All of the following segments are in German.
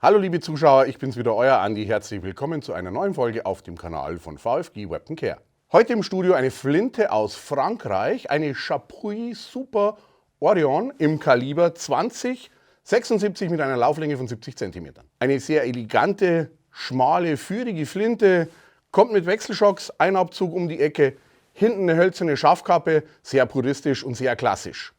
Hallo liebe Zuschauer, ich bin's wieder, euer Andi. Herzlich willkommen zu einer neuen Folge auf dem Kanal von VFG Weapon Care. Heute im Studio eine Flinte aus Frankreich, eine Chapuis Super Orion im Kaliber 2076 mit einer Lauflänge von 70 cm. Eine sehr elegante, schmale, führige Flinte, kommt mit Wechselschocks, Einabzug um die Ecke, hinten eine hölzerne Schafkappe, sehr puristisch und sehr klassisch.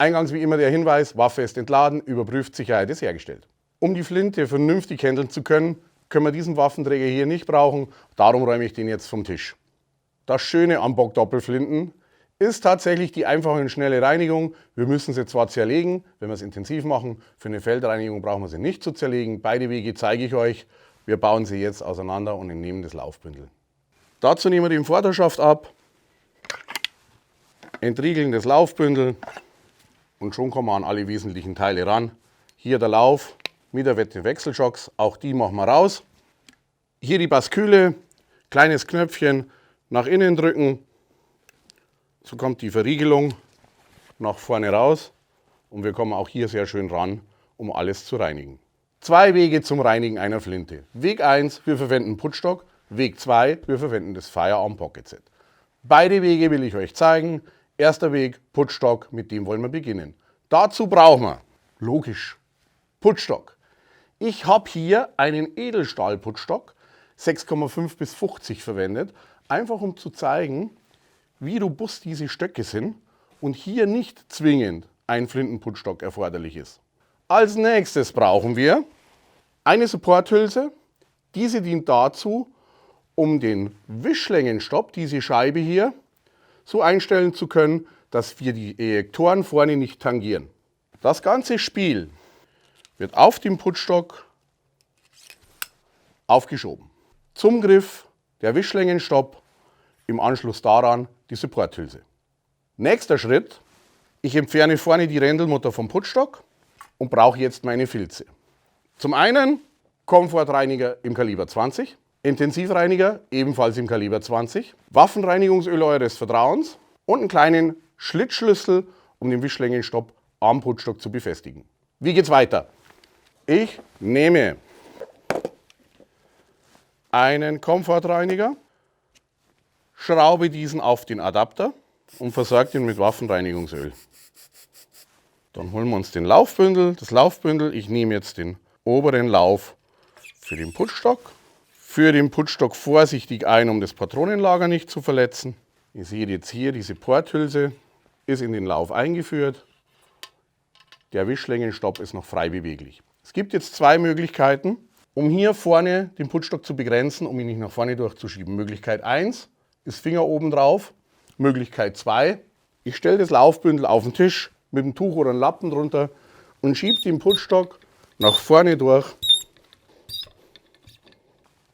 Eingangs wie immer der Hinweis, Waffe ist entladen, überprüft, Sicherheit ist hergestellt. Um die Flinte vernünftig handeln zu können, können wir diesen Waffenträger hier nicht brauchen, darum räume ich den jetzt vom Tisch. Das Schöne am Bock-Doppelflinten ist tatsächlich die einfache und schnelle Reinigung. Wir müssen sie zwar zerlegen, wenn wir es intensiv machen, für eine Feldreinigung brauchen wir sie nicht zu zerlegen. Beide Wege zeige ich euch. Wir bauen sie jetzt auseinander und entnehmen das Laufbündel. Dazu nehmen wir den Vorderschaft ab, entriegeln das Laufbündel. Und schon kommen wir an alle wesentlichen Teile ran. Hier der Lauf mit der Wette Wechselschocks, auch die machen wir raus. Hier die Basküle, kleines Knöpfchen nach innen drücken. So kommt die Verriegelung nach vorne raus und wir kommen auch hier sehr schön ran, um alles zu reinigen. Zwei Wege zum Reinigen einer Flinte. Weg 1, wir verwenden Putzstock. Weg 2, wir verwenden das Firearm Pocket Set. Beide Wege will ich euch zeigen. Erster Weg, Putzstock, mit dem wollen wir beginnen. Dazu brauchen wir, logisch, Putzstock. Ich habe hier einen Edelstahl-Putzstock, 6,5 bis 50 verwendet, einfach um zu zeigen, wie robust diese Stöcke sind und hier nicht zwingend ein Flintenputzstock erforderlich ist. Als nächstes brauchen wir eine Supporthülse. Diese dient dazu, um den Wischlängenstopp, diese Scheibe hier, so einstellen zu können, dass wir die Ejektoren vorne nicht tangieren. Das ganze Spiel wird auf dem Putzstock aufgeschoben. Zum Griff der Wischlängenstopp, im Anschluss daran die Supporthülse. Nächster Schritt, ich entferne vorne die Rändelmutter vom Putzstock und brauche jetzt meine Filze. Zum einen Komfortreiniger im Kaliber 20. Intensivreiniger, ebenfalls im Kaliber 20, Waffenreinigungsöl eures Vertrauens und einen kleinen Schlitzschlüssel, um den Wischlängenstopp am Putzstock zu befestigen. Wie geht's weiter? Ich nehme einen Komfortreiniger, schraube diesen auf den Adapter und versorge ihn mit Waffenreinigungsöl. Dann holen wir uns das Laufbündel. Ich nehme jetzt den oberen Lauf für den Putzstock. Führe den Putzstock vorsichtig ein, um das Patronenlager nicht zu verletzen. Ihr seht jetzt hier, diese Porthülse ist in den Lauf eingeführt. Der Wischlängenstopp ist noch frei beweglich. Es gibt jetzt zwei Möglichkeiten, um hier vorne den Putzstock zu begrenzen, um ihn nicht nach vorne durchzuschieben. Möglichkeit 1 ist Finger oben drauf. Möglichkeit 2, ich stelle das Laufbündel auf den Tisch mit einem Tuch oder einem Lappen drunter und schiebe den Putzstock nach vorne durch,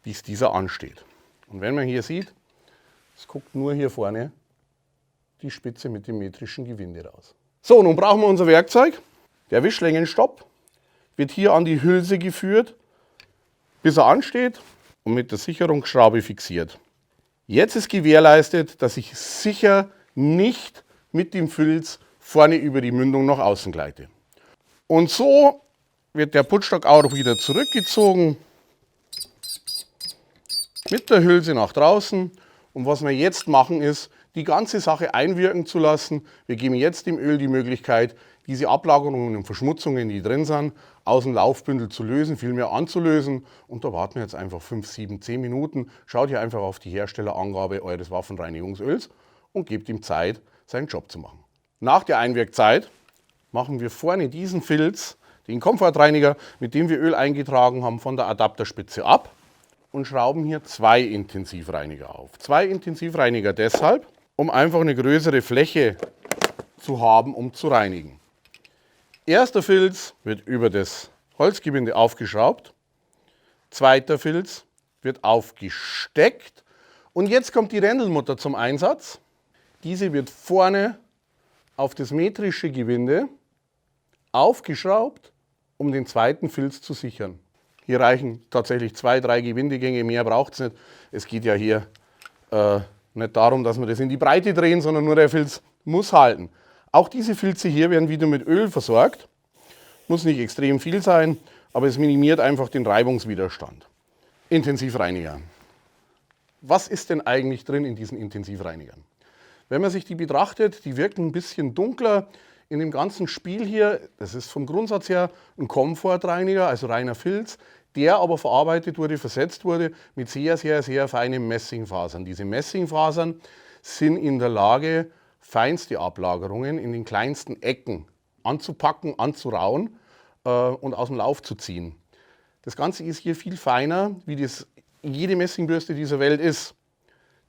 bis dieser ansteht. Und wenn man hier sieht, es guckt nur hier vorne die Spitze mit dem metrischen Gewinde raus. So, nun brauchen wir unser Werkzeug. Der Wischlängenstopp wird hier an die Hülse geführt, bis er ansteht und mit der Sicherungsschraube fixiert. Jetzt ist gewährleistet, dass ich sicher nicht mit dem Filz vorne über die Mündung nach außen gleite. Und so wird der Putzstock auch wieder zurückgezogen, mit der Hülse nach draußen. Und was wir jetzt machen ist, die ganze Sache einwirken zu lassen. Wir geben jetzt dem Öl die Möglichkeit, diese Ablagerungen und Verschmutzungen, die drin sind, aus dem Laufbündel zu lösen, vielmehr anzulösen. Und da warten wir jetzt einfach 5, 7, 10 Minuten. Schaut hier einfach auf die Herstellerangabe eures Waffenreinigungsöls und gebt ihm Zeit, seinen Job zu machen. Nach der Einwirkzeit machen wir vorne diesen Filz, den Komfortreiniger, mit dem wir Öl eingetragen haben, von der Adapterspitze ab. Und schrauben hier zwei Intensivreiniger auf. Zwei Intensivreiniger deshalb, um einfach eine größere Fläche zu haben, um zu reinigen. Erster Filz wird über das Holzgebinde aufgeschraubt. Zweiter Filz wird aufgesteckt. Und jetzt kommt die Rändelmutter zum Einsatz. Diese wird vorne auf das metrische Gewinde aufgeschraubt, um den zweiten Filz zu sichern. Hier reichen tatsächlich 2, 3 Gewindegänge, mehr braucht es nicht. Es geht ja hier nicht darum, dass wir das in die Breite drehen, sondern nur der Filz muss halten. Auch diese Filze hier werden wieder mit Öl versorgt. Muss nicht extrem viel sein, aber es minimiert einfach den Reibungswiderstand. Intensivreiniger. Was ist denn eigentlich drin in diesen Intensivreinigern? Wenn man sich die betrachtet, die wirken ein bisschen dunkler. In dem ganzen Spiel hier, das ist vom Grundsatz her ein Komfortreiniger, also reiner Filz, der aber verarbeitet wurde, versetzt wurde mit sehr, sehr, sehr feinen Messingfasern. Diese Messingfasern sind in der Lage, feinste Ablagerungen in den kleinsten Ecken anzupacken, anzurauen und aus dem Lauf zu ziehen. Das Ganze ist hier viel feiner, wie das jede Messingbürste dieser Welt ist.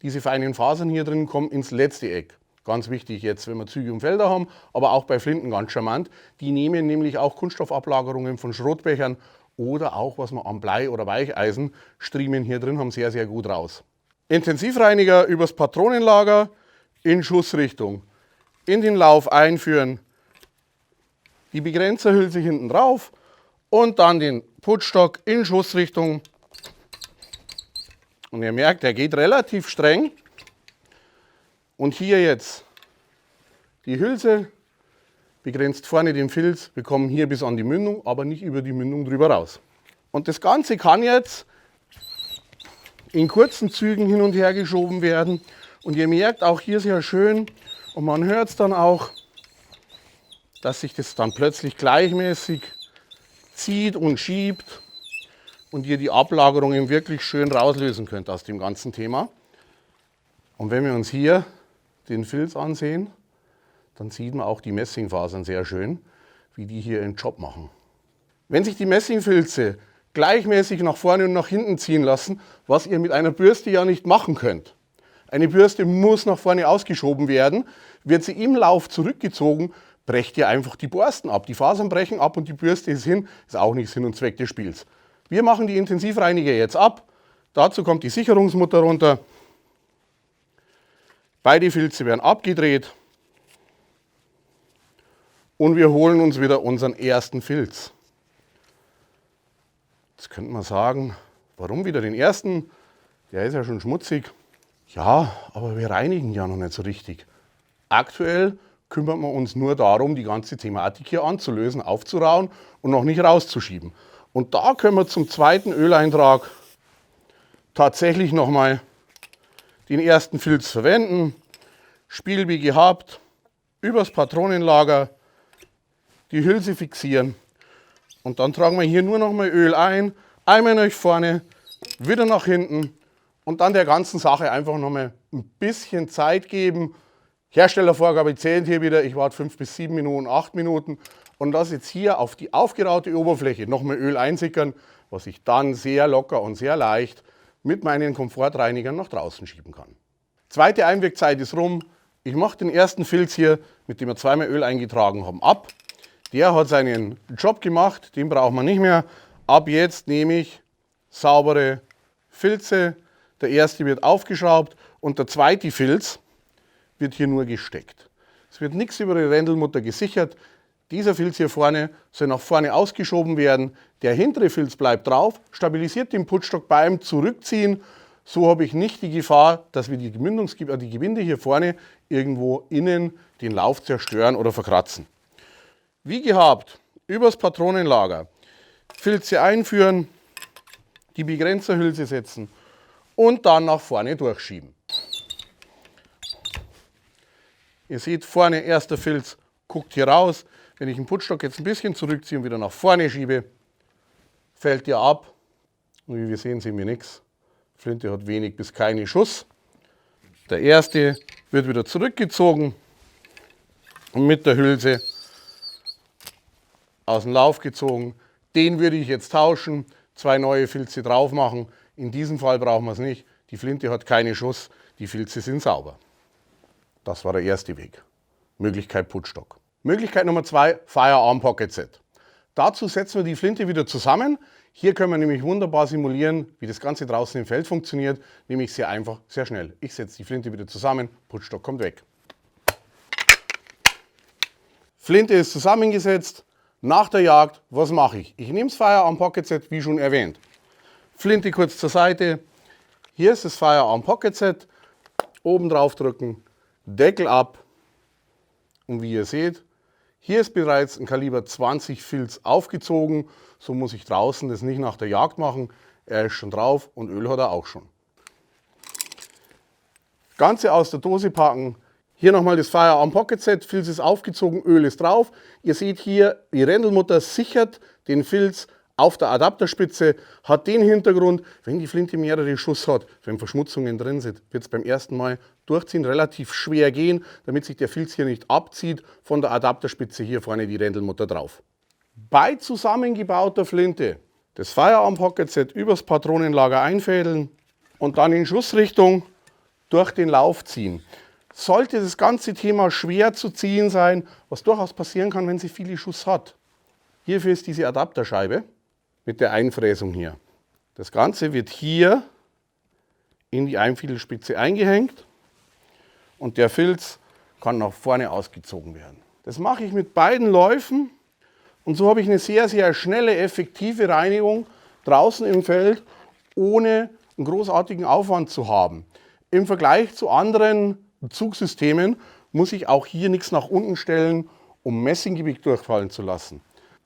Diese feinen Fasern hier drin kommen ins letzte Eck. Ganz wichtig jetzt, wenn wir Züge und Felder haben, aber auch bei Flinten ganz charmant. Die nehmen nämlich auch Kunststoffablagerungen von Schrotbechern oder auch, was wir an Blei- oder Weicheisenstriemen hier drin haben, sehr, sehr gut raus. Intensivreiniger übers Patronenlager in Schussrichtung. In den Lauf einführen, die Begrenzerhülse hinten drauf und dann den Putzstock in Schussrichtung. Und ihr merkt, der geht relativ streng. Und hier jetzt die Hülse, begrenzt vorne den Filz, wir kommen hier bis an die Mündung, aber nicht über die Mündung drüber raus. Und das Ganze kann jetzt in kurzen Zügen hin und her geschoben werden. Und ihr merkt auch hier sehr schön, und man hört es dann auch, dass sich das dann plötzlich gleichmäßig zieht und schiebt und ihr die Ablagerungen wirklich schön rauslösen könnt aus dem ganzen Thema. Und wenn wir uns hier den Filz ansehen, dann sieht man auch die Messingfasern sehr schön, wie die hier ihren Job machen. Wenn sich die Messingfilze gleichmäßig nach vorne und nach hinten ziehen lassen, was ihr mit einer Bürste ja nicht machen könnt. Eine Bürste muss nach vorne ausgeschoben werden, wird sie im Lauf zurückgezogen, brecht ihr einfach die Borsten ab. Die Fasern brechen ab und die Bürste ist hin, ist auch nicht Sinn und Zweck des Spiels. Wir machen die Intensivreiniger jetzt ab. Dazu kommt die Sicherungsmutter runter. Beide Filze werden abgedreht und wir holen uns wieder unseren ersten Filz. Jetzt könnte man sagen, warum wieder den ersten? Der ist ja schon schmutzig. Ja, aber wir reinigen ja noch nicht so richtig. Aktuell kümmern wir uns nur darum, die ganze Thematik hier anzulösen, aufzurauen und noch nicht rauszuschieben. Und da können wir zum zweiten Öleintrag tatsächlich nochmal den ersten Filz verwenden. Spiel wie gehabt, übers Patronenlager die Hülse fixieren und dann tragen wir hier nur noch mal Öl ein, einmal nach vorne, wieder nach hinten und dann der ganzen Sache einfach noch mal ein bisschen Zeit geben. Herstellervorgabe zählt hier wieder, ich warte 5 bis 7 Minuten, 8 Minuten und das jetzt hier auf die aufgeraute Oberfläche noch mal Öl einsickern, was ich dann sehr locker und sehr leicht mit meinen Komfortreinigern nach draußen schieben kann. Zweite Einwirkzeit ist rum. Ich mache den ersten Filz hier, mit dem wir zweimal Öl eingetragen haben, ab. Der hat seinen Job gemacht, den braucht man nicht mehr. Ab jetzt nehme ich saubere Filze. Der erste wird aufgeschraubt und der zweite Filz wird hier nur gesteckt. Es wird nichts über die Rändelmutter gesichert. Dieser Filz hier vorne soll nach vorne ausgeschoben werden. Der hintere Filz bleibt drauf, stabilisiert den Putzstock beim Zurückziehen. So habe ich nicht die Gefahr, dass wir die Gewinde hier vorne irgendwo innen den Lauf zerstören oder verkratzen. Wie gehabt, übers Patronenlager Filze einführen, die Begrenzerhülse setzen und dann nach vorne durchschieben. Ihr seht vorne, erster Filz guckt hier raus. Wenn ich den Putzstock jetzt ein bisschen zurückziehe und wieder nach vorne schiebe, fällt der ab. Und wie wir sehen, sehen wir nichts. Flinte hat wenig bis keine Schuss. Der erste wird wieder zurückgezogen und mit der Hülse aus dem Lauf gezogen. Den würde ich jetzt tauschen, 2 neue Filze drauf machen. In diesem Fall brauchen wir es nicht. Die Flinte hat keine Schuss, die Filze sind sauber. Das war der erste Weg. Möglichkeit Putzstock. Möglichkeit Nummer 2, Firearm Pocket Set. Dazu setzen wir die Flinte wieder zusammen. Hier können wir nämlich wunderbar simulieren, wie das Ganze draußen im Feld funktioniert. Nämlich sehr einfach, sehr schnell. Ich setze die Flinte wieder zusammen, Putzstock kommt weg. Flinte ist zusammengesetzt. Nach der Jagd, was mache ich? Ich nehme das Firearm Pocket Set, wie schon erwähnt. Flinte kurz zur Seite. Hier ist das Firearm Pocket Set. Oben drauf drücken, Deckel ab. Und wie ihr seht, hier ist bereits ein Kaliber 20 Filz aufgezogen. So muss ich draußen das nicht nach der Jagd machen. Er ist schon drauf und Öl hat er auch schon. Ganze aus der Dose packen. Hier nochmal das Firearm Pocket Set. Filz ist aufgezogen, Öl ist drauf. Ihr seht hier, die Rändelmutter sichert den Filz auf der Adapterspitze, hat den Hintergrund, wenn die Flinte mehrere Schuss hat, wenn Verschmutzungen drin sind, wird es beim ersten Mal durchziehen relativ schwer gehen, damit sich der Filz hier nicht abzieht, von der Adapterspitze hier vorne die Rändelmutter drauf. Bei zusammengebauter Flinte das Firearm Pocket Set übers Patronenlager einfädeln und dann in Schussrichtung durch den Lauf ziehen. Sollte das ganze Thema schwer zu ziehen sein, was durchaus passieren kann, wenn sie viele Schuss hat. Hierfür ist diese Adapterscheibe mit der Einfräsung hier. Das Ganze wird hier in die Einfädelspitze eingehängt und der Filz kann nach vorne ausgezogen werden. Das mache ich mit beiden Läufen und so habe ich eine sehr, sehr schnelle, effektive Reinigung draußen im Feld, ohne einen großartigen Aufwand zu haben. Im Vergleich zu anderen Zugsystemen muss ich auch hier nichts nach unten stellen, um Messinggewicht durchfallen zu lassen.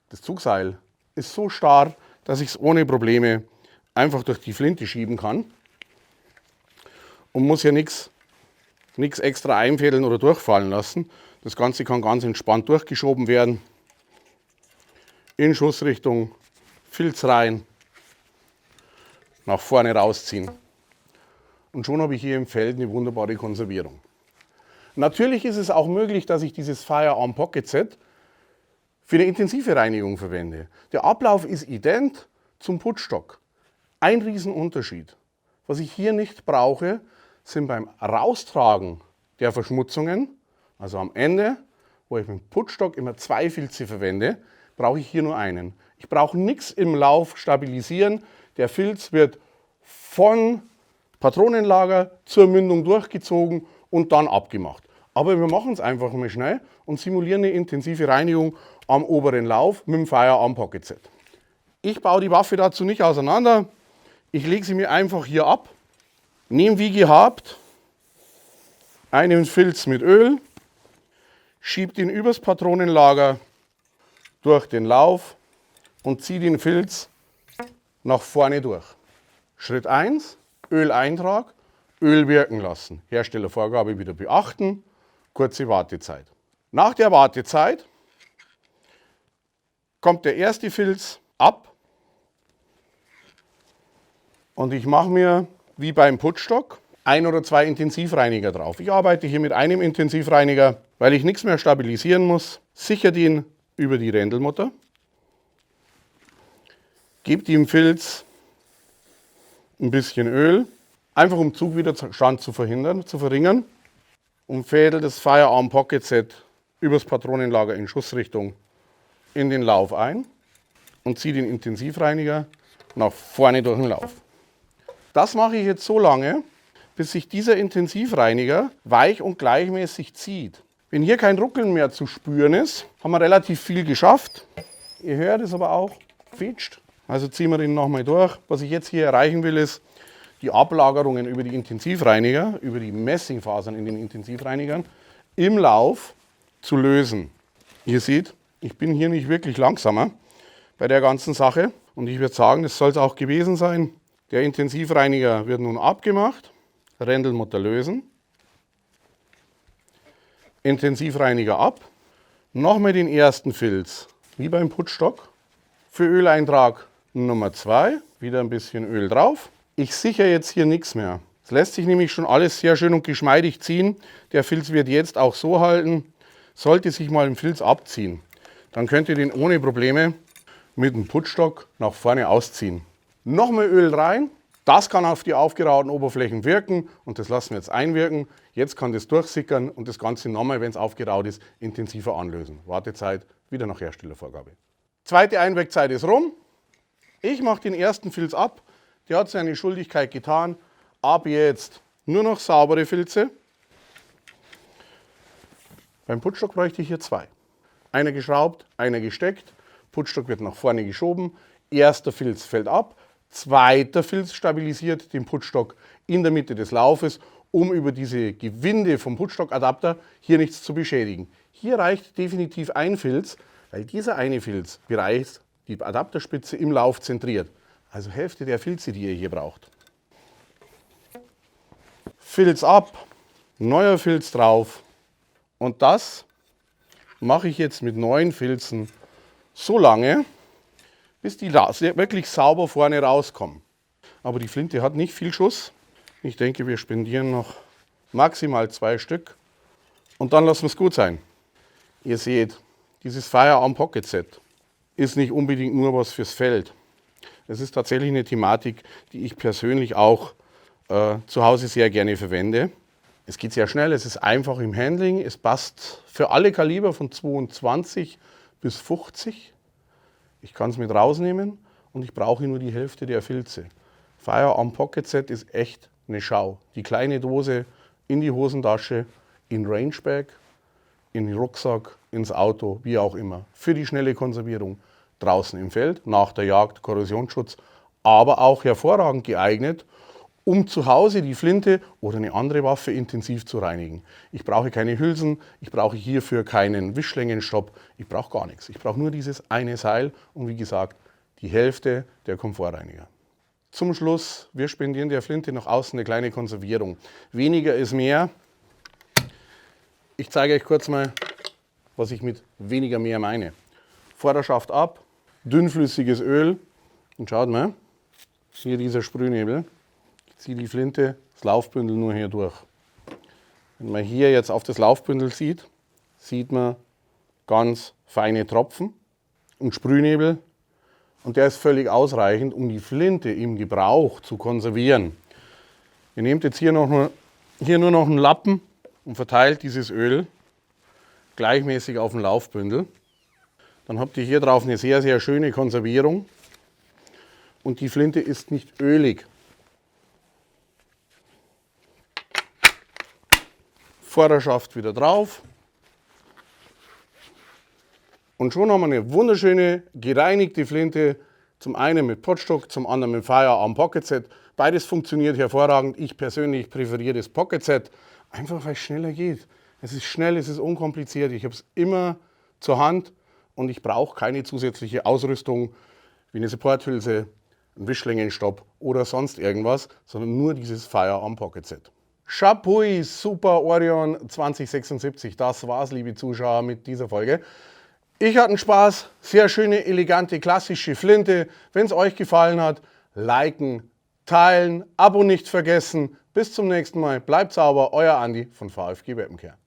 Das Zugseil ist so starr, dass ich es ohne Probleme einfach durch die Flinte schieben kann und muss hier nichts extra einfädeln oder durchfallen lassen. Das Ganze kann ganz entspannt durchgeschoben werden. In Schussrichtung, Filz rein, nach vorne rausziehen. Und schon habe ich hier im Feld eine wunderbare Konservierung. Natürlich ist es auch möglich, dass ich dieses Firearm Pocket Set für eine intensive Reinigung verwende. Der Ablauf ist ident zum Putzstock. Ein Riesenunterschied. Was ich hier nicht brauche, sind beim Raustragen der Verschmutzungen, also am Ende, wo ich mit dem Putzstock immer 2 Filze verwende, brauche ich hier nur einen. Ich brauche nichts im Lauf stabilisieren. Der Filz wird von Patronenlager zur Mündung durchgezogen und dann abgemacht. Aber wir machen es einfach mal schnell und simulieren eine intensive Reinigung am oberen Lauf mit dem Firearm Pocket Set. Ich baue die Waffe dazu nicht auseinander. Ich lege sie mir einfach hier ab, nehme wie gehabt einen Filz mit Öl, schiebe den übers Patronenlager durch den Lauf und ziehe den Filz nach vorne durch. Schritt 1, Öleintrag, Öl wirken lassen. Herstellervorgabe wieder beachten, kurze Wartezeit. Nach der Wartezeit kommt der erste Filz ab und ich mache mir, wie beim Putzstock, 1 oder 2 Intensivreiniger drauf. Ich arbeite hier mit einem Intensivreiniger, weil ich nichts mehr stabilisieren muss. Sichere den über die Rändelmutter, gebe dem Filz ein bisschen Öl, einfach um Zugwiderstand zu verringern und fädel das Firearm Pocket Set übers Patronenlager in Schussrichtung in den Lauf ein und ziehe den Intensivreiniger nach vorne durch den Lauf. Das mache ich jetzt so lange, bis sich dieser Intensivreiniger weich und gleichmäßig zieht. Wenn hier kein Ruckeln mehr zu spüren ist, haben wir relativ viel geschafft. Ihr hört es aber auch, fetscht. Also ziehen wir den nochmal durch. Was ich jetzt hier erreichen will, ist die Ablagerungen über die Intensivreiniger, über die Messingfasern in den Intensivreinigern im Lauf zu lösen. Ihr seht, ich bin hier nicht wirklich langsamer bei der ganzen Sache. Und ich würde sagen, das soll es auch gewesen sein. Der Intensivreiniger wird nun abgemacht. Rändelmutter lösen. Intensivreiniger ab. Nochmal den ersten Filz, wie beim Putzstock. Für Öleintrag Nummer 2, wieder ein bisschen Öl drauf. Ich sichere jetzt hier nichts mehr. Es lässt sich nämlich schon alles sehr schön und geschmeidig ziehen. Der Filz wird jetzt auch so halten. Sollte sich mal ein Filz abziehen, dann könnt ihr den ohne Probleme mit dem Putzstock nach vorne ausziehen. Nochmal Öl rein. Das kann auf die aufgerauten Oberflächen wirken und das lassen wir jetzt einwirken. Jetzt kann das durchsickern und das Ganze nochmal, wenn es aufgeraut ist, intensiver anlösen. Wartezeit wieder nach Herstellervorgabe. Zweite Einwirkzeit ist rum. Ich mache den ersten Filz ab. Der hat seine Schuldigkeit getan. Ab jetzt nur noch saubere Filze. Beim Putzstock bräuchte ich hier 2. Einer geschraubt, einer gesteckt. Putzstock wird nach vorne geschoben. Erster Filz fällt ab. Zweiter Filz stabilisiert den Putzstock in der Mitte des Laufes, um über diese Gewinde vom Putzstockadapter hier nichts zu beschädigen. Hier reicht definitiv ein Filz, weil dieser eine Filz bereits die Adapterspitze im Lauf zentriert. Also Hälfte der Filze, die ihr hier braucht. Filz ab, neuer Filz drauf und das mache ich jetzt mit 9 Filzen so lange, bis die wirklich sauber vorne rauskommen. Aber die Flinte hat nicht viel Schuss. Ich denke, wir spendieren noch maximal 2 Stück und dann lassen wir es gut sein. Ihr seht, dieses Firearm Pocket Set ist nicht unbedingt nur was fürs Feld. Es ist tatsächlich eine Thematik, die ich persönlich auch zu Hause sehr gerne verwende. Es geht sehr schnell, es ist einfach im Handling, es passt für alle Kaliber von 22 bis 50. Ich kann es mit rausnehmen und ich brauche nur die Hälfte der Filze. Firearm Pocket Set ist echt eine Schau. Die kleine Dose in die Hosentasche, in Rangebag, in den Rucksack, ins Auto, wie auch immer. Für die schnelle Konservierung draußen im Feld, nach der Jagd, Korrosionsschutz, aber auch hervorragend geeignet, um zu Hause die Flinte oder eine andere Waffe intensiv zu reinigen. Ich brauche keine Hülsen, ich brauche hierfür keinen Wischlängenstopp, ich brauche gar nichts. Ich brauche nur dieses eine Seil und wie gesagt, die Hälfte der Komfortreiniger. Zum Schluss, wir spendieren der Flinte nach außen eine kleine Konservierung. Weniger ist mehr. Ich zeige euch kurz mal, was ich mit weniger mehr meine. Vorderschaft ab, dünnflüssiges Öl und schaut mal, hier dieser Sprühnebel. Ich ziehe die Flinte, das Laufbündel nur hier durch. Wenn man hier jetzt auf das Laufbündel sieht, sieht man ganz feine Tropfen und Sprühnebel. Und der ist völlig ausreichend, um die Flinte im Gebrauch zu konservieren. Ihr nehmt jetzt hier nur noch einen Lappen und verteilt dieses Öl gleichmäßig auf dem Laufbündel. Dann habt ihr hier drauf eine sehr, sehr schöne Konservierung und die Flinte ist nicht ölig. Vorderschaft wieder drauf. Und schon haben wir eine wunderschöne, gereinigte Flinte. Zum einen mit Potstock, zum anderen mit Firearm Pocket Set. Beides funktioniert hervorragend. Ich persönlich präferiere das Pocket Set, einfach weil es schneller geht. Es ist schnell, es ist unkompliziert. Ich habe es immer zur Hand und ich brauche keine zusätzliche Ausrüstung wie eine Supporthülse, einen Wischlängenstopp oder sonst irgendwas, sondern nur dieses Firearm Pocket Set. Chapeau, Super Orion 2076. Das war's, liebe Zuschauer, mit dieser Folge. Ich hatte Spaß, sehr schöne, elegante, klassische Flinte. Wenn es euch gefallen hat, liken, teilen, Abo nicht vergessen. Bis zum nächsten Mal. Bleibt sauber, euer Andi von VfG Weapon Care.